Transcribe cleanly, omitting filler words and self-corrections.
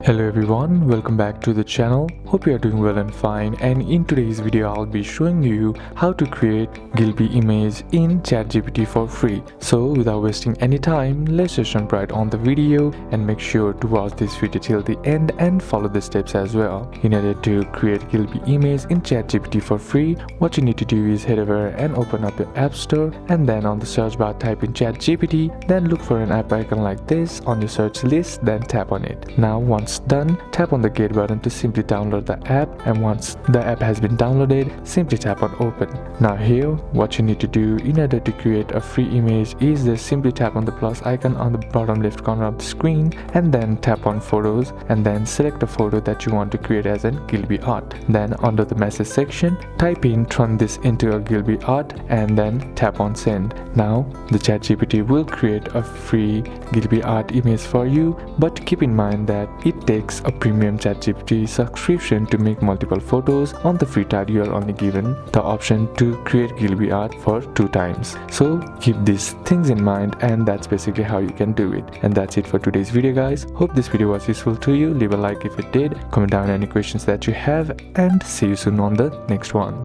Hello everyone, welcome back to the channel. Hope you are doing well and fine, and in today's video I'll be showing you how to create Ghibli image in ChatGPT for free. So without wasting any time, let's just jump right on the video and make sure to watch this video till the end and follow the steps as well. In order to create Ghibli image in ChatGPT for free, what you need to do is head over and open up your app store, and then on the search bar type in ChatGPT, then look for an app icon like this on your search list, then tap on it. Now once done, tap on the get button to simply download the app, and once the app has been downloaded, simply tap on open. Now here, what you need to do in order to create a free image is just simply tap on the plus icon on the bottom left corner of the screen, and then tap on photos, and then select a photo that you want to create as a Ghibli art. Then under the message section, type in "turn this into a Ghibli art," and then tap on send. Now the ChatGPT will create a free Ghibli art image for you, but keep in mind that it takes a premium ChatGPT subscription to make multiple photos. On the free tier, you are only given the option to create Ghibli art for 2 times. So keep these things in mind, and that's basically how you can do it. And that's it for today's video, guys. Hope this video was useful to you. Leave a like if it did, comment down any questions that you have, and see you soon on the next one.